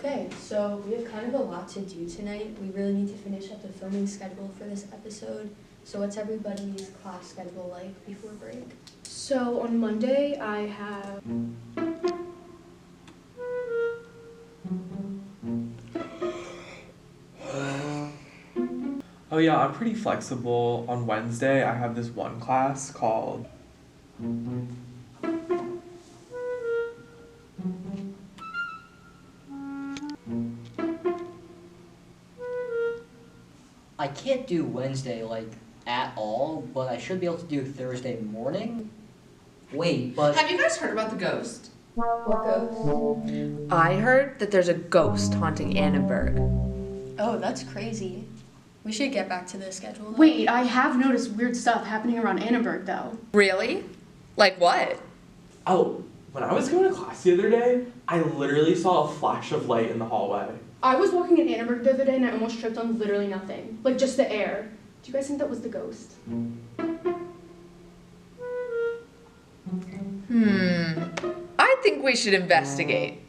Okay, so we have kind of a lot to do tonight. We really need to finish up the filming schedule for this episode. So what's everybody's class schedule like before break? So on Monday, I have... Oh yeah, I'm pretty flexible. On Wednesday, I have this one class called... I can't do Wednesday, at all, but I should be able to do Thursday morning. Wait, but... Have you guys heard about the ghost? What ghost? I heard that there's a ghost haunting Annenberg. Oh, that's crazy. We should get back to the schedule. Though. Wait, I have noticed weird stuff happening around Annenberg, though. Really? Like what? Oh, when I was going to class the other day, I literally saw a flash of light in the hallway. I was walking in Annenberg the other day and I almost tripped on literally nothing. Like, just the air. Do you guys think that was the ghost? I think we should investigate.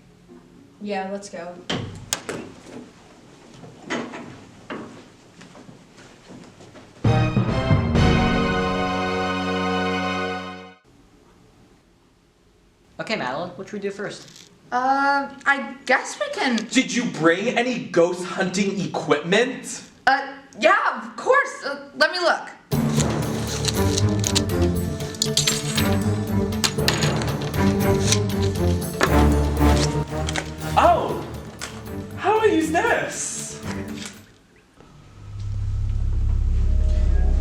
Yeah, let's go. Okay, Madeline, what should we do first? I guess we can... Did you bring any ghost hunting equipment? Yeah, of course. Let me look. Oh! How do I use this?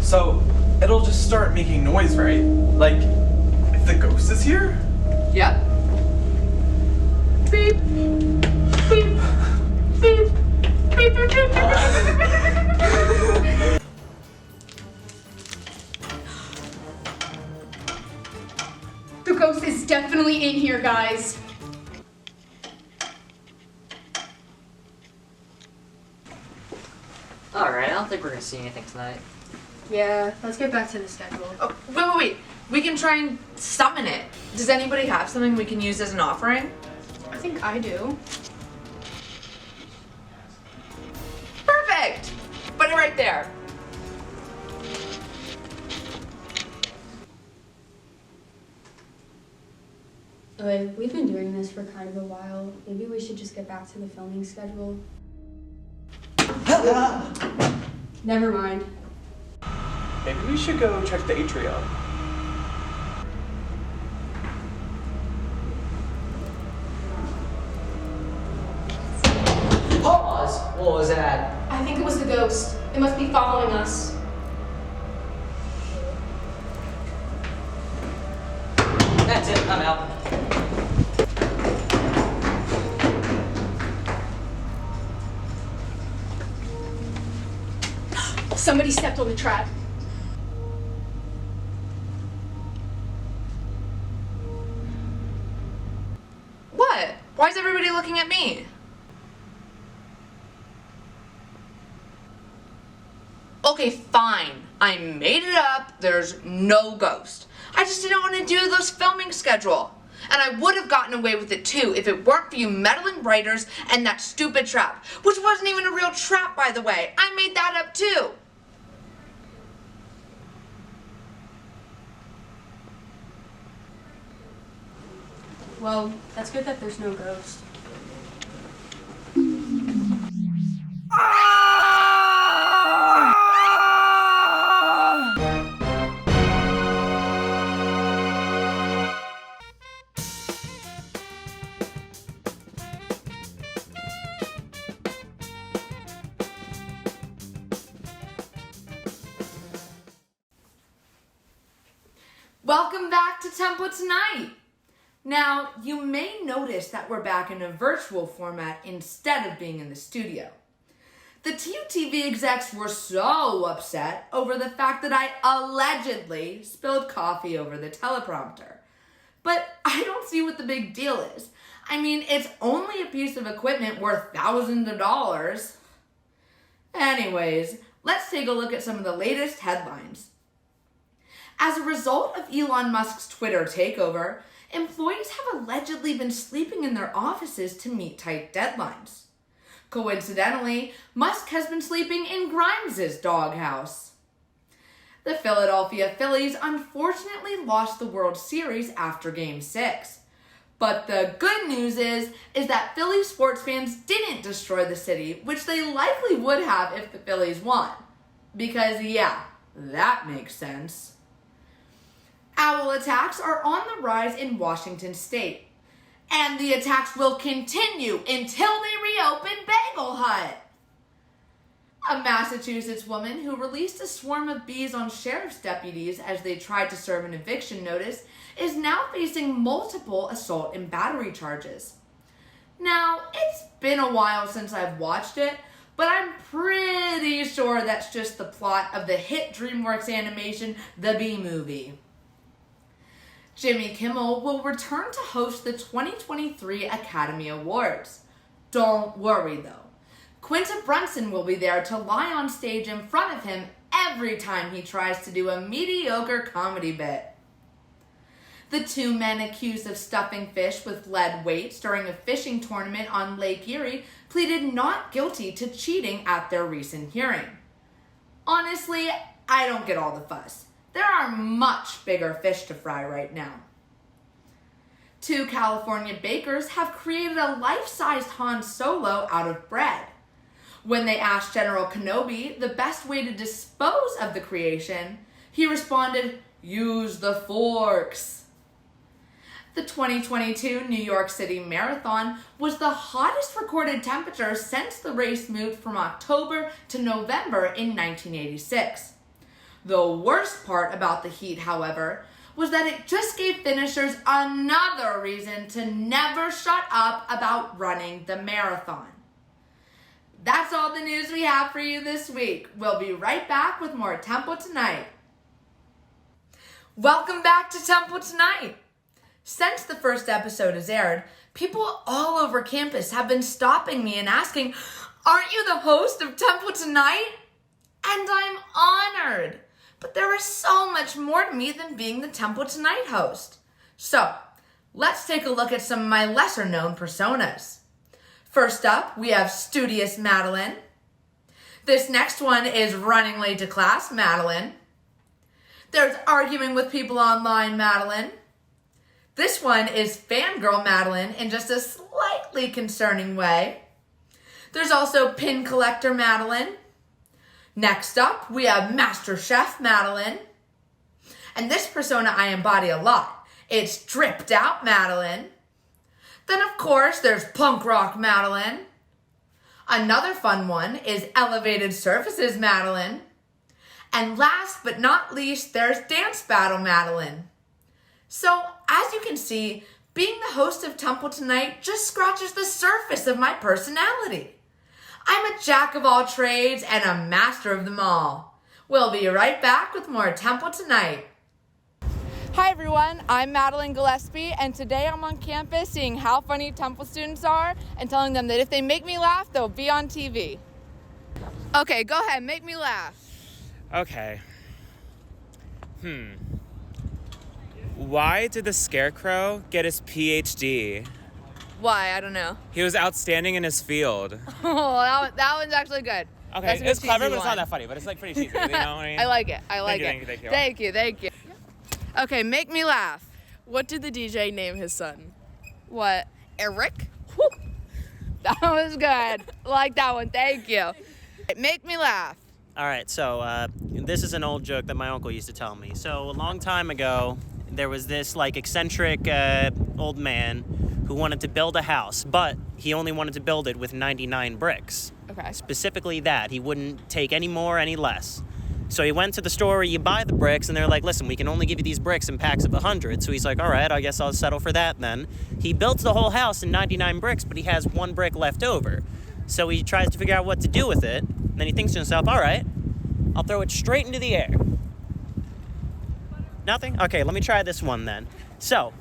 So, it'll just start making noise, right? Like, if the ghost is here? Yep. Beep. Beep. Beep. Beep, beep, beep, beep. The ghost is definitely in here, guys. Alright, I don't think we're gonna see anything tonight. Yeah, let's get back to the schedule. Oh, wait. We can try and summon it. Does anybody have something we can use as an offering? I think I do. Perfect! Put it right there. Okay, we've been doing this for kind of a while. Maybe we should just get back to the filming schedule. Never mind. Maybe we should go check the atrium. Pause! What was that? I think it was the ghost. It must be following us. That's it, I'm out. Somebody stepped on the trap. What? Why is everybody looking at me? Okay, fine. I made it up. There's no ghost. I just didn't want to do this filming schedule. And I would have gotten away with it too if it weren't for you meddling writers and that stupid trap. Which wasn't even a real trap, by the way. I made that up too. Well, that's good that there's no ghost. Welcome back to Temple Tonight. Now, you may notice that we're back in a virtual format instead of being in the studio. The TUTV execs were so upset over the fact that I allegedly spilled coffee over the teleprompter. But I don't see what the big deal is. I mean, it's only a piece of equipment worth thousands of dollars. Anyways, let's take a look at some of the latest headlines. As a result of Elon Musk's Twitter takeover, employees have allegedly been sleeping in their offices to meet tight deadlines. Coincidentally, Musk has been sleeping in Grimes' doghouse. The Philadelphia Phillies unfortunately lost the World Series after Game 6. But the good news is that Philly sports fans didn't destroy the city, which they likely would have if the Phillies won. Because yeah, that makes sense. Owl attacks are on the rise in Washington state. And the attacks will continue until they reopen Bagel Hut. A Massachusetts woman who released a swarm of bees on sheriff's deputies as they tried to serve an eviction notice is now facing multiple assault and battery charges. Now, it's been a while since I've watched it, but I'm pretty sure that's just the plot of the hit DreamWorks animation, The Bee Movie. Jimmy Kimmel will return to host the 2023 Academy Awards. Don't worry though. Quinta Brunson will be there to lie on stage in front of him every time he tries to do a mediocre comedy bit. The two men accused of stuffing fish with lead weights during a fishing tournament on Lake Erie pleaded not guilty to cheating at their recent hearing. Honestly, I don't get all the fuss. There are much bigger fish to fry right now. Two California bakers have created a life-sized Han Solo out of bread. When they asked General Kenobi the best way to dispose of the creation, he responded, "Use the forks." The 2022 New York City Marathon was the hottest recorded temperature since the race moved from October to November in 1986. The worst part about the heat, however, was that it just gave finishers another reason to never shut up about running the marathon. That's all the news we have for you this week. We'll be right back with more Temple Tonight. Welcome back to Temple Tonight. Since the first episode has aired, people all over campus have been stopping me and asking, "Aren't you the host of Temple Tonight?" And I'm honored. But there is so much more to me than being the Temple Tonight host. So, let's take a look at some of my lesser-known personas. First up, we have Studious Madeline. This next one is Running Late to Class Madeline. There's Arguing with People Online Madeline. This one is Fangirl Madeline in just a slightly concerning way. There's also Pin Collector Madeline. Next up, we have Master Chef Madeline. And this persona I embody a lot. It's Dripped Out Madeline. Then, of course, there's Punk Rock Madeline. Another fun one is Elevated Surfaces Madeline. And last but not least, there's Dance Battle Madeline. So, as you can see, being the host of Temple Tonight just scratches the surface of my personality. I'm a jack of all trades and a master of them all. We'll be right back with more Temple Tonight. Hi everyone, I'm Madeline Gillespie, and today I'm on campus seeing how funny Temple students are and telling them that if they make me laugh, they'll be on TV. Okay, go ahead, make me laugh. Okay. Why did the Scarecrow get his PhD? Why? I don't know. He was outstanding in his field. Oh, that one's actually good. Okay, it's clever, but it's not that funny, but it's like pretty cheesy. You know what I mean? I like it. I like it. Thank you. Thank you. Okay, make me laugh. What did the DJ name his son? What? Eric? Whew. That was good. I like that one. Thank you. Make me laugh. All right, so this is an old joke that my uncle used to tell me. So a long time ago, there was this like eccentric old man who wanted to build a house, but he only wanted to build it with 99 bricks. Okay. Specifically that. He wouldn't take any more, any less. So he went to the store where you buy the bricks, and they're like, listen, we can only give you these bricks in packs of 100. So he's like, all right, I guess I'll settle for that then. He builds the whole house in 99 bricks, but he has one brick left over. So he tries to figure out what to do with it. And then he thinks to himself, all right, I'll throw it straight into the air. Nothing? Okay, let me try this one then. So,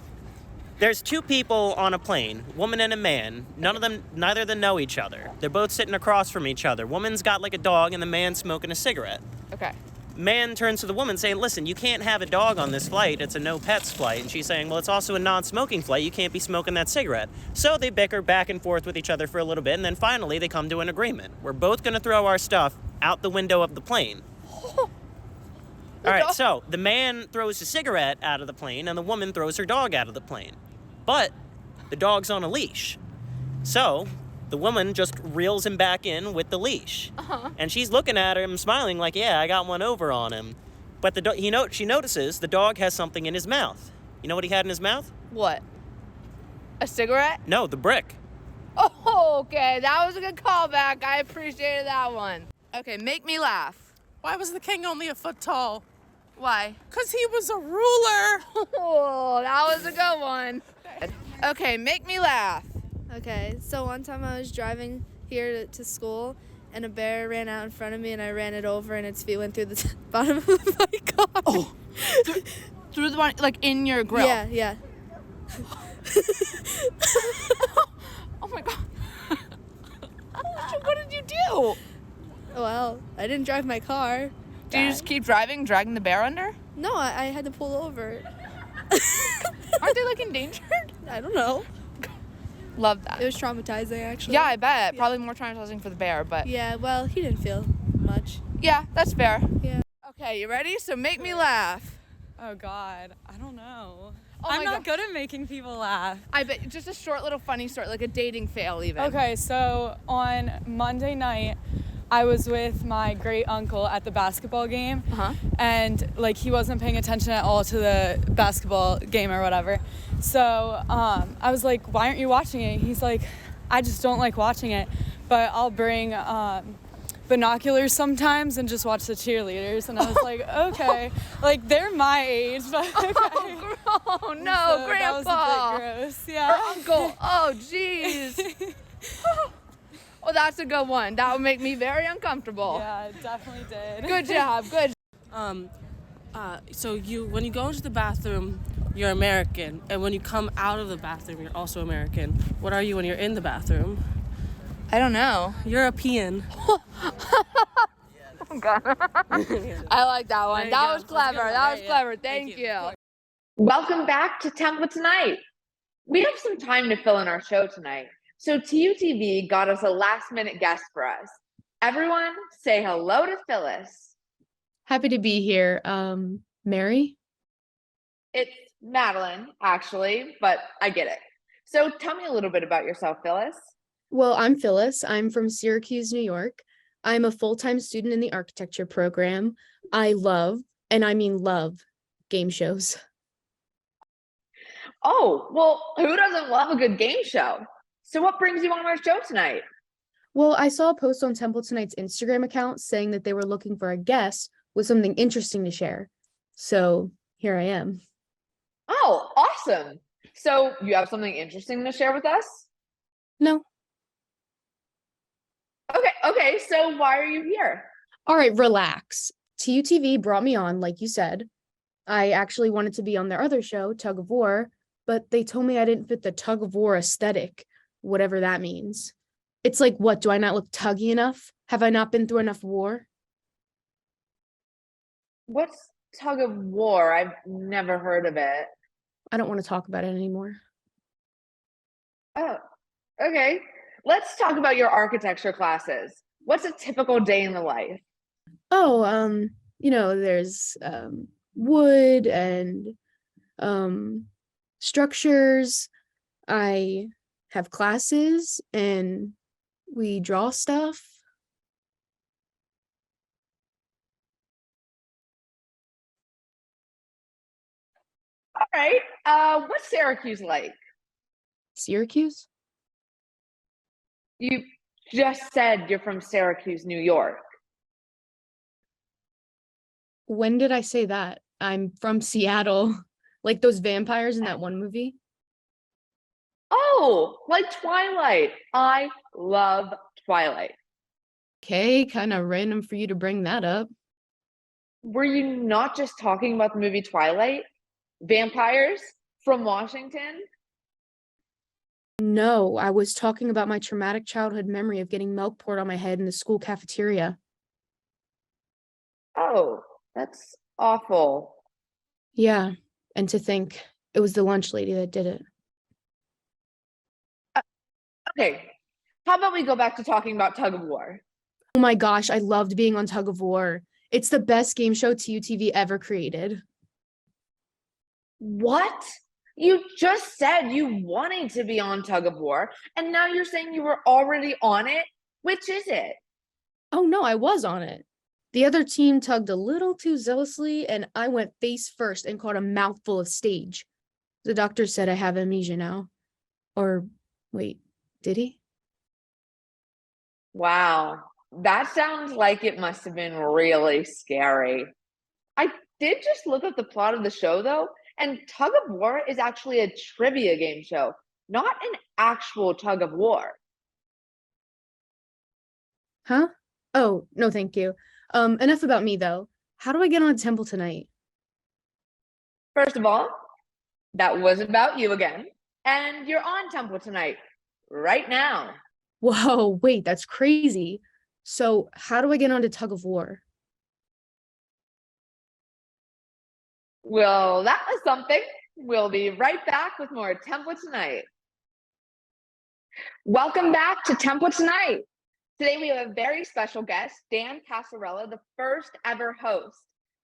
there's two people on a plane, woman and a man. Neither of them know each other. They're both sitting across from each other. Woman's got like a dog and the man's smoking a cigarette. Okay. man turns to the woman saying, listen, you can't have a dog on this flight. It's a no pets flight. And she's saying, well, it's also a non-smoking flight. You can't be smoking that cigarette. So they bicker back and forth with each other for a little bit, and then finally they come to an agreement. We're both going to throw our stuff out the window of the plane. All right, so the man throws his cigarette out of the plane, and the woman throws her dog out of the plane. But the dog's on a leash. So the woman just reels him back in with the leash. And she's looking at him, smiling like, yeah, I got one over on him. But she notices the dog has something in his mouth. You know what he had in his mouth? What? A cigarette? No, the brick. Oh, okay. That was a good callback. I appreciated that one. Okay, make me laugh. Why was the king only a foot tall? Why? Because he was a ruler. Oh, that was a good one. Okay, make me laugh. Okay, so one time I was driving here to school, and a bear ran out in front of me, and I ran it over, and its feet went through the bottom of my car. Oh, through the one, like in your grill? Yeah. Oh my God. What did you do? Well, I didn't drive my car. Did you just keep driving, dragging the bear under? No, I had to pull over. Aren't they like endangered? I don't know. Love that. It was traumatizing, actually. Yeah, I bet. Yeah. Probably more traumatizing for the bear, but Yeah, well, he didn't feel much. yeah, that's fair. Yeah. Okay, you ready? So make me laugh. Oh God, I don't know. Oh I'm my not God. good at making people laugh. I bet just a short little funny story, like a dating fail even. Okay, so on Monday night, I was with my great uncle at the basketball game, and like he wasn't paying attention at all to the basketball game or whatever. So I was like, "Why aren't you watching it?" He's like, "I just don't like watching it, but I'll bring binoculars sometimes and just watch the cheerleaders." And I was like, "Okay, like they're my age, but okay." Oh no, So Grandpa! That was a bit gross. Yeah. Or uncle. Oh jeez. Oh, that's a good one. That would make me very uncomfortable. Yeah, it definitely did. Good job. Good. So when you go into the bathroom, you're American, and when you come out of the bathroom, you're also American. What are you when you're in the bathroom? I don't know. European. Oh, God. I like that one. That was clever. That was clever. Thank you. Welcome back to Temple Tonight. We have some time to fill in our show tonight, so TUTV got us a last-minute guest for us. Everyone, say hello to Phyllis. Happy to be here. Mary? It's Madeline, actually, but I get it. So tell me a little bit about yourself, Phyllis. Well, I'm Phyllis. I'm from Syracuse, New York. I'm a full-time student in the architecture program. I love, and I mean love, game shows. Oh, well, who doesn't love a good game show? So what brings you on our show tonight? Well, I saw a post on Temple Tonight's Instagram account saying that they were looking for a guest with something interesting to share. So here I am. Oh, awesome. So you have something interesting to share with us? No. Okay, so why are you here? All right, relax. TUTV brought me on, like you said. I actually wanted to be on their other show, Tug of War, but they told me I didn't fit the tug of war aesthetic, whatever that means. It's like, what, do I not look tuggy enough? Have I not been through enough war? What's tug of war? I've never heard of it. I don't want to talk about it anymore. Oh, okay. Let's talk about your architecture classes. What's a typical day in the life? Oh, there's wood and structures. I have classes and we draw stuff. All right. What's Syracuse like? Syracuse? You just said you're from Syracuse, New York. When did I say that? I'm from Seattle, like those vampires in that one movie. Oh, like Twilight. I love Twilight. Okay, kind of random for you to bring that up. Were you not just talking about the movie Twilight? Vampires from Washington? No, I was talking about my traumatic childhood memory of getting milk poured on my head in the school cafeteria. Oh, That's awful. Yeah, and to think it was the lunch lady that did it. Okay, how about we go back to talking about tug of war? Oh my gosh, I loved being on Tug of War. It's the best game show TUTV ever created. What? You just said you wanted to be on tug of war, and now you're saying you were already on it? Which is it? Oh no, I was on it. The other team tugged a little too zealously, and I went face first and caught a mouthful of stage. The doctor said I have amnesia now. Or, wait, did he? Wow, that sounds like it must have been really scary. I did just look up the plot of the show, though, and Tug of War is actually a trivia game show, not an actual tug of war. Huh? Oh, no, thank you. Enough about me, though. How do I get on a temple tonight? First of all, that was about you again, and you're on Temple tonight, right now. Whoa, wait, that's crazy. So, how do I get onto Tug of War? Well, that was something. We'll be right back with more Temple Tonight. Welcome back to Temple Tonight. Today we have a very special guest, Dan Casarella, the first ever host.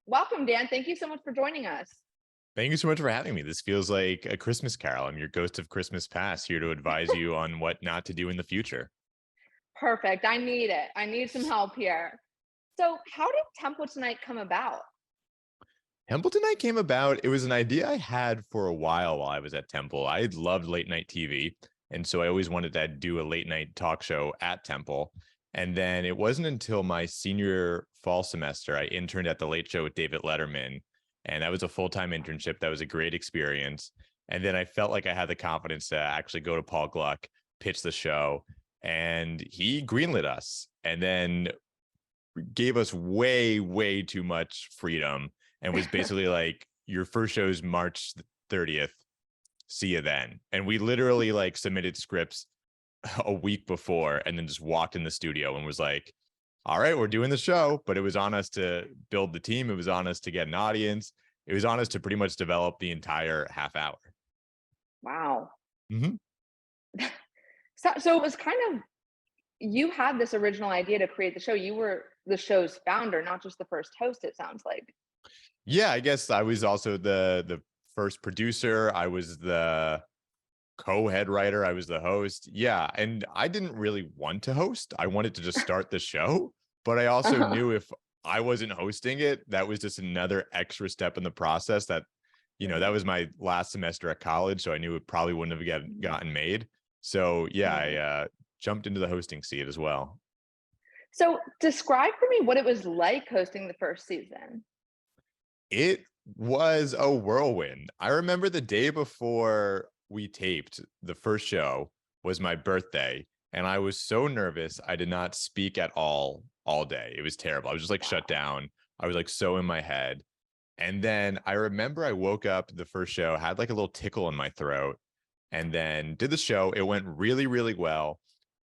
Welcome, Dan. Thank you so much for joining us. Thank you so much for having me. This feels like a Christmas carol. I'm your ghost of Christmas past, here to advise you on what not to do in the future. Perfect. I need it. I need some help here. So how did Temple Tonight come about? Temple Tonight came about. It was an idea I had for a while I was at Temple. I loved late night TV. And so I always wanted to do a late night talk show at Temple. And then it wasn't until my senior fall semester, I interned at the Late Show with David Letterman. And that was a full-time internship. That was a great experience. And then I felt like I had the confidence to actually go to Paul Gluck, pitch the show, and he greenlit us and then gave us way, way too much freedom and was basically like, your first show is March 30th. See you then. And we literally like submitted scripts a week before and then just walked in the studio and was like, all right, we're doing the show. But it was on us to build the team. It was on us to get an audience. It was on us to pretty much develop the entire half hour. Wow. Mm-hmm. So it was kind of, you had this original idea to create the show. You were the show's founder, not just the first host, it sounds like. Yeah, I guess I was also the first producer. I was the co-head writer. I was the host. Yeah. And I didn't really want to host. I wanted to just start the show, but I also knew if I wasn't hosting it, that was just another extra step in the process that, you know, that was my last semester at college. So I knew it probably wouldn't have gotten made. So yeah, I jumped into the hosting seat as well. So describe for me what it was like hosting the first season. It was a whirlwind. I remember the day before we taped the first show was my birthday, and I was so nervous. I did not speak at all day. It was terrible. I was just like shut down. I was like so in my head. And then I remember I woke up the first show, had like a little tickle in my throat, and then did the show. It went really, really well.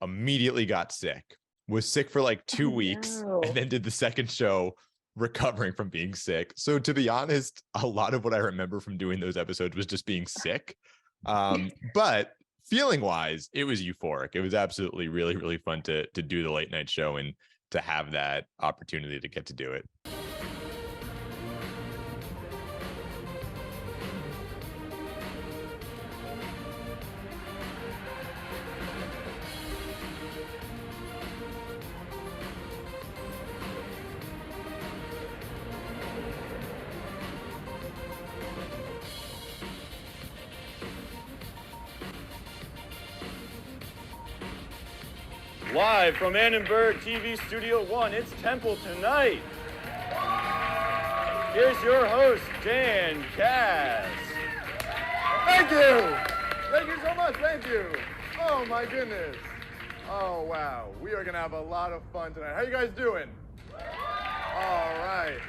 Immediately got sick. Was sick for like 2 weeks, and then did the second show recovering from being sick. So to be honest, a lot of what I remember from doing those episodes was just being sick. But feeling wise, it was euphoric. It was absolutely really, really fun to do the late night show and to have that opportunity to get to do it. Live from Annenberg TV Studio 1, it's Temple Tonight. Here's your host, Dan Cass. Thank you! Thank you so much, thank you! Oh my goodness. Oh wow, we are gonna have a lot of fun tonight. How you guys doing? All right.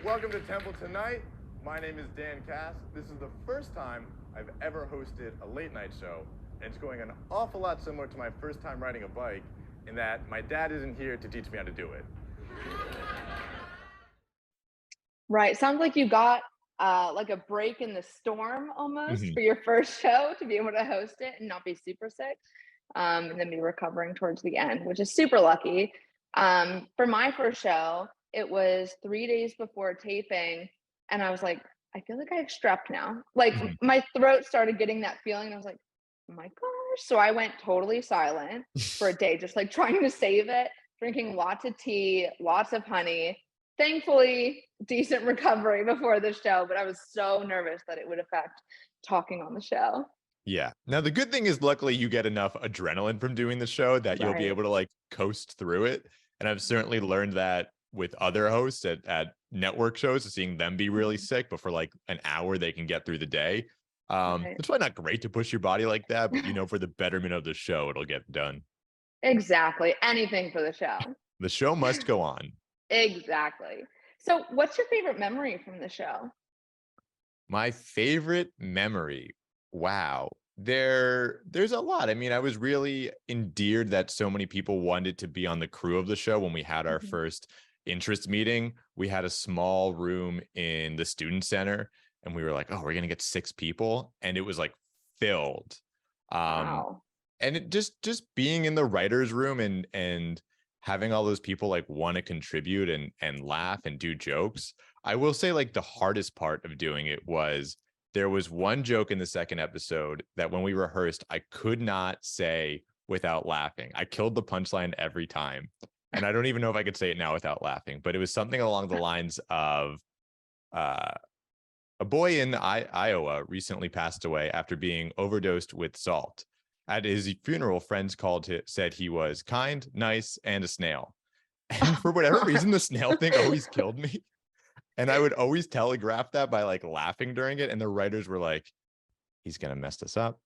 Welcome to Temple Tonight. My name is Dan Cass. This is the first time I've ever hosted a late night show. And it's going an awful lot similar to my first time riding a bike in that my dad isn't here to teach me how to do it. Right. Sounds like you got like a break in the storm almost Mhm. for your first show to be able to host it and not be super sick. And then be recovering towards the end, which is super lucky. For my first show, it was 3 days before taping, and I was like, I feel like I have strep now. Like Mhm. my throat started getting that feeling, and I was like, oh my gosh. So I went totally silent for a day, just like trying to save it, drinking lots of tea, lots of honey. Thankfully, decent recovery before the show, but I was so nervous that it would affect talking on the show. Yeah. Now the good thing is luckily you get enough adrenaline from doing the show that you'll be Right. able to like coast through it. And I've certainly learned that with other hosts at network shows, seeing them be really sick, but for like an hour they can get through the day. Right. It's probably not great to push your body like that, but for the betterment of the show, it'll get done. Exactly. Anything for the show. The show must go on. Exactly. So, what's your favorite memory from the show? My favorite memory. Wow. There's a lot. I mean, I was really endeared that so many people wanted to be on the crew of the show when we had our first interest meeting. We had a small room in the student center and we were like, "Oh, we're going to get 6 people." And it was like filled. Um Wow. and it just being in the writers room and having all those people like want to contribute and laugh and do jokes. I will say like the hardest part of doing it was there was one joke in the second episode that when we rehearsed, I could not say without laughing. I killed the punchline every time. And I don't even know if I could say it now without laughing, but it was something along the lines of uh, a boy in Iowa recently passed away after being overdosed with salt. At his funeral, friends said he was kind, nice, and a snail. And for whatever reason, the snail thing always killed me. And I would always telegraph that by like laughing during it. And the writers were like, he's going to mess this up.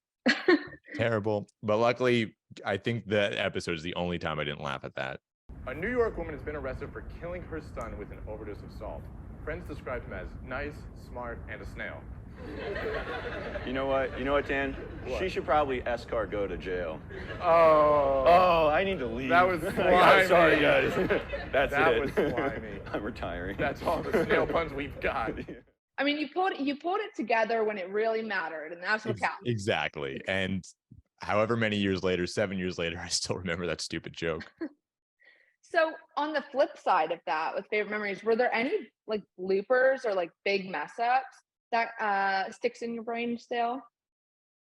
Terrible. But luckily, I think that episode is the only time I didn't laugh at that. A New York woman has been arrested for killing her son with an overdose of salt. Friends described him as nice, smart, and a snail. You know what? You know what, Dan? What? She should probably escort go to jail. Oh. I need to leave. That was I'm slimy. sorry, guys. That's That it. was slimy. I'm retiring. That's all the snail puns we've got. I mean, you pulled it together when it really mattered, and that's what counts. Exactly. And however many years later, 7 years later, I still remember that stupid joke. So, on the flip side of that, with favorite memories, were there any like bloopers or like big mess ups that sticks in your brain still?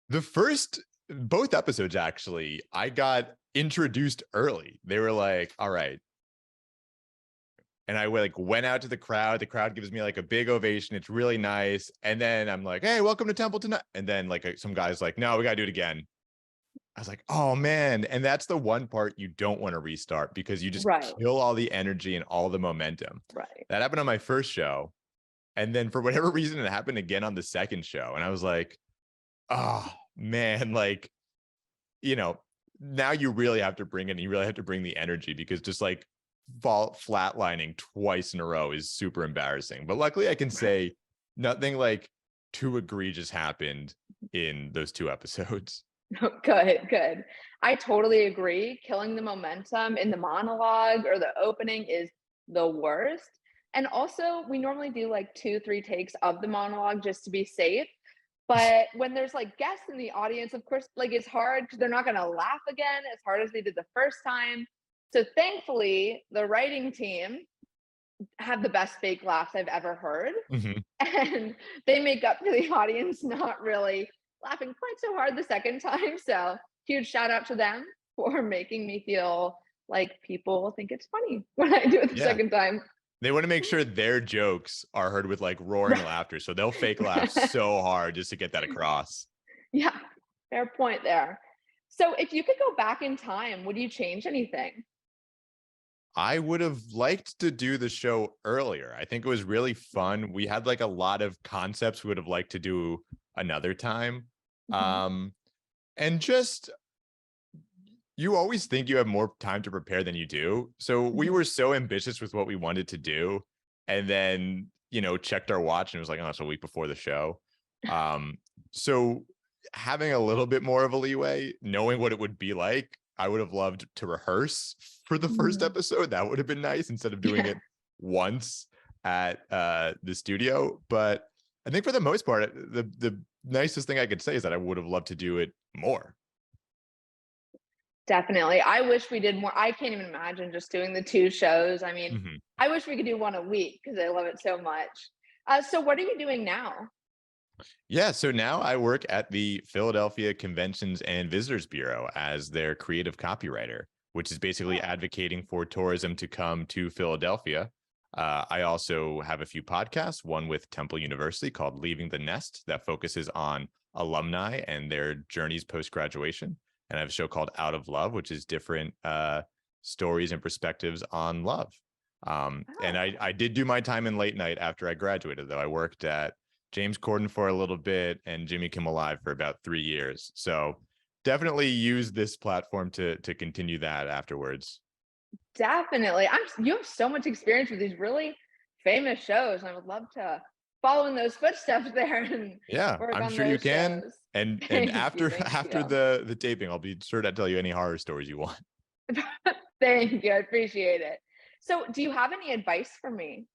Both episodes, actually, I got introduced early. They were like, all right. And I like went out to the crowd. The crowd gives me like a big ovation. It's really nice. And then I'm like, hey, welcome to Temple tonight. And then like some guy's like, no, we got to do it again. I was like, oh man. And that's the one part you don't want to restart because you just kill all the energy and all the momentum. Right. That happened on my first show. And then for whatever reason, it happened again on the second show. And I was like, oh man, like, now you really have to bring it. You really have to bring the energy because just like flatlining twice in a row is super embarrassing. But luckily I can say nothing like too egregious happened in those 2 episodes. Good. I totally agree. Killing the momentum in the monologue or the opening is the worst. And also, we normally do like 2-3 takes of the monologue just to be safe. But when there's like guests in the audience, of course, like it's hard because they're not going to laugh again as hard as they did the first time. So thankfully, the writing team have the best fake laughs I've ever heard. And they make up for the audience not really laughing quite so hard the second time. So huge shout out to them for making me feel like people think it's funny when I do it the second time. They want to make sure their jokes are heard with like roaring laughter. So they'll fake laugh so hard just to get that across. Yeah, fair point there. So if you could go back in time, would you change anything? I would have liked to do the show earlier. I think it was really fun. We had like a lot of concepts we would have liked to do another time. And just, you always think you have more time to prepare than you do. So we were so ambitious with what we wanted to do. And then, checked our watch and it was like, oh, it's a week before the show. So having a little bit more of a leeway, knowing what it would be like, I would have loved to rehearse for the first episode. That would have been nice instead of doing it once. at the studio, but I think for the most part, the nicest thing I could say is that I would have loved to do it more. Definitely. I wish we did more. I can't even imagine just doing the 2 shows. I mean, Mhm. I wish we could do one a week because I love it so much. So what are you doing now? Yeah, so now I work at the Philadelphia Conventions and Visitors Bureau as their creative copywriter, which is basically advocating for tourism to come to Philadelphia. I also have a few podcasts, one with Temple University called Leaving the Nest that focuses on alumni and their journeys post-graduation. And I have a show called Out of Love, which is different stories and perspectives on love. And I did do my time in late night after I graduated, though. I worked at James Corden for a little bit and Jimmy Kimmel Live for about 3 years. So definitely use this platform to continue that afterwards. Definitely. You have so much experience with these really famous shows. And I would love to follow in those footsteps there and Yeah, work I'm on sure you those can. shows. And Thank after you, thank after you. the taping, I'll be sure to tell you any horror stories you want. Thank you. I appreciate it. So, do you have any advice for me?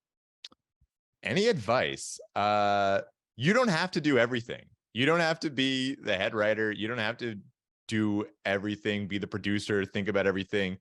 Any advice? You don't have to do everything. You don't have to be the head writer. You don't have to do everything, be the producer, think about everything.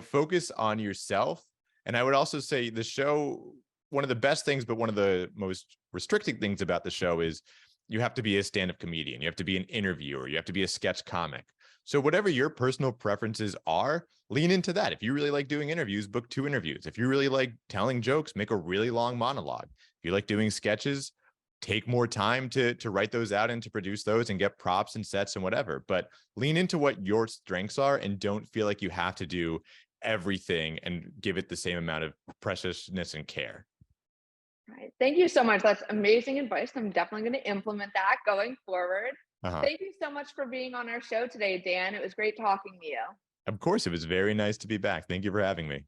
Focus on yourself. And I would also say the show, one of the best things, but one of the most restricting things about the show is you have to be a stand-up comedian. You have to be an interviewer. You have to be a sketch comic. So whatever your personal preferences are, lean into that. If you really like doing interviews, book 2 interviews. If you really like telling jokes, make a really long monologue. If you like doing sketches, take more time to write those out and to produce those and get props and sets and whatever. But lean into what your strengths are and don't feel like you have to do everything and give it the same amount of preciousness and care. Right. Thank you so much. That's amazing advice. I'm definitely going to implement that going forward. Thank you so much for being on our show today, Dan. It was great talking to you. Of course, it was very nice to be back. Thank you for having me.